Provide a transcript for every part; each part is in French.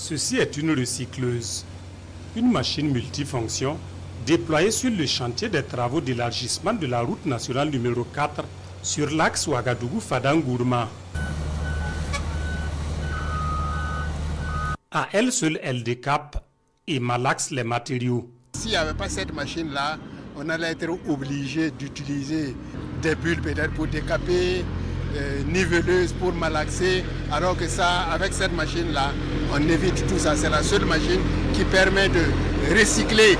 Ceci est une recycleuse, une machine multifonction déployée sur le chantier des travaux d'élargissement de la route nationale numéro 4 sur l'axe Ouagadougou-Fadang-Gourma. À elle seule, elle décape et malaxe les matériaux. S'il n'y avait pas cette machine-là, on allait être obligé d'utiliser des bulles peut-être pour décaper, niveleuse pour malaxer, alors que ça, avec cette machine-là, on évite tout ça. C'est la seule machine qui permet de recycler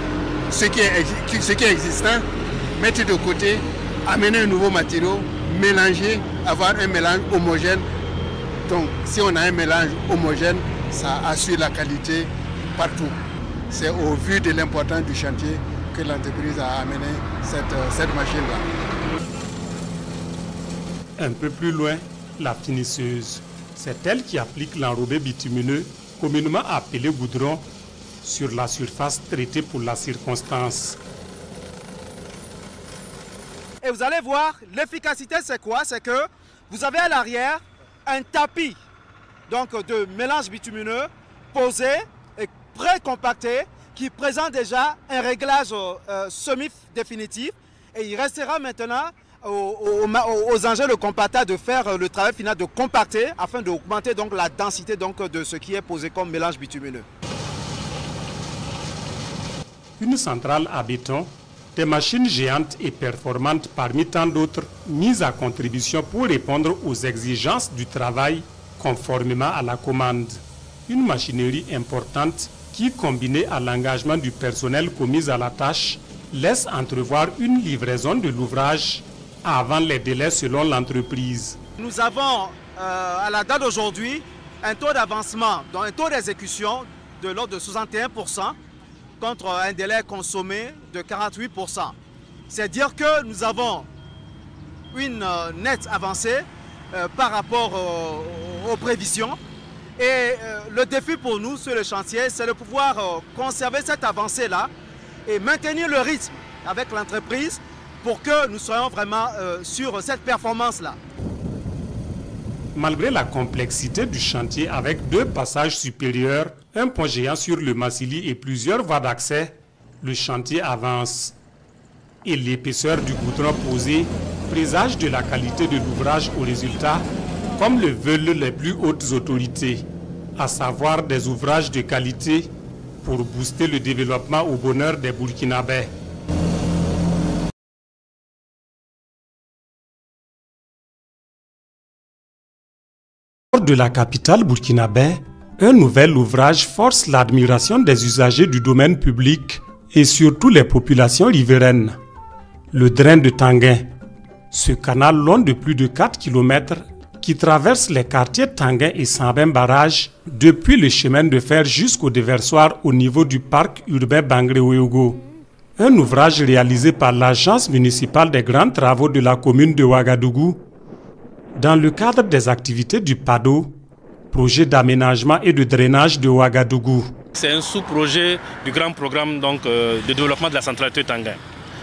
ce qui est existant, mettre de côté, amener un nouveau matériau, mélanger, avoir un mélange homogène. Donc si on a un mélange homogène, ça assure la qualité partout. C'est au vu de l'importance du chantier que l'entreprise a amené cette machine-là. Un peu plus loin, la finisseuse. C'est elle qui applique l'enrobé bitumineux, communément appelé goudron, sur la surface traitée pour la circonstance. Et vous allez voir, l'efficacité c'est quoi? C'est que vous avez à l'arrière un tapis donc, de mélange bitumineux posé et pré-compacté qui présente déjà un réglage semi-définitif et il restera maintenant aux engins de compactage de faire le travail final de compacter afin d'augmenter donc la densité donc, de ce qui est posé comme mélange bitumineux. Une centrale à béton, des machines géantes et performantes parmi tant d'autres mises à contribution pour répondre aux exigences du travail conformément à la commande. Une machinerie importante qui, combinée à l'engagement du personnel commis à la tâche, laisse entrevoir une livraison de l'ouvrage avant les délais selon l'entreprise. Nous avons à la date d'aujourd'hui un taux d'avancement, donc un taux d'exécution de l'ordre de 61% contre un délai consommé de 48%. C'est-à-dire que nous avons une nette avancée par rapport aux prévisions. Et le défi pour nous sur le chantier, c'est de pouvoir conserver cette avancée-là et maintenir le rythme avec l'entreprise pour que nous soyons vraiment sur cette performance-là. Malgré la complexité du chantier avec 2 passages supérieurs, un pont géant sur le Massili et plusieurs voies d'accès, le chantier avance. Et l'épaisseur du goudron posé présage de la qualité de l'ouvrage au résultat, comme le veulent les plus hautes autorités, à savoir des ouvrages de qualité pour booster le développement au bonheur des Burkinabés. Hors de la capitale burkinabé, un nouvel ouvrage force l'admiration des usagers du domaine public et surtout les populations riveraines. Le drain de Tanguin, ce canal long de plus de 4 km qui traverse les quartiers Tanguin et Sambin Barrage depuis le chemin de fer jusqu'au déversoir au niveau du parc urbain Bangré-Ouéogo. Un ouvrage réalisé par l'Agence municipale des grands travaux de la commune de Ouagadougou dans le cadre des activités du PADO, projet d'aménagement et de drainage de Ouagadougou. C'est un sous-projet du grand programme donc, de développement de la centralité Tanguin.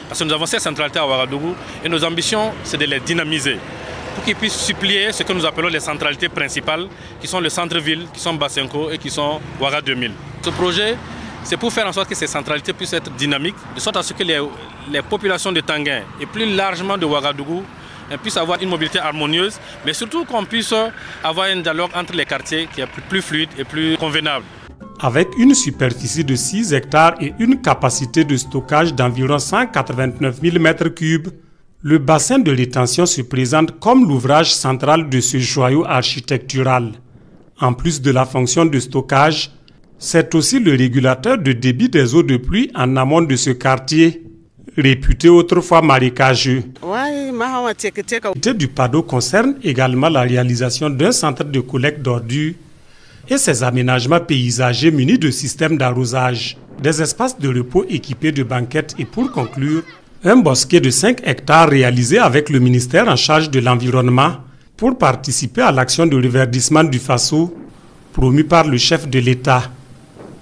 Parce que nous avons cette centralité à Ouagadougou et nos ambitions, c'est de les dynamiser pour qu'ils puissent supplier ce que nous appelons les centralités principales, qui sont le centre-ville, qui sont Bassenko et qui sont Ouaga 2000. Ce projet, c'est pour faire en sorte que ces centralités puissent être dynamiques, de sorte à ce que les populations de Tanguin et plus largement de Ouagadougou puissent avoir une mobilité harmonieuse, mais surtout qu'on puisse avoir un dialogue entre les quartiers qui est plus fluide et plus convenable. Avec une superficie de 6 hectares et une capacité de stockage d'environ 189 000 m3, le bassin de rétention se présente comme l'ouvrage central de ce joyau architectural. En plus de la fonction de stockage, c'est aussi le régulateur de débit des eaux de pluie en amont de ce quartier, réputé autrefois marécageux. L'activité du PADO concerne également la réalisation d'un centre de collecte d'ordures et ses aménagements paysagers munis de systèmes d'arrosage, des espaces de repos équipés de banquettes et pour conclure, un bosquet de 5 hectares réalisé avec le ministère en charge de l'environnement pour participer à l'action de reverdissement du Faso promu par le chef de l'État.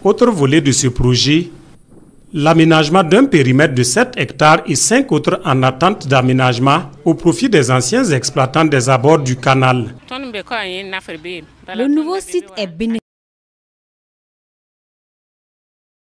Autre volet de ce projet, l'aménagement d'un périmètre de 7 hectares et 5 autres en attente d'aménagement au profit des anciens exploitants des abords du canal. Le nouveau site est bénéfique.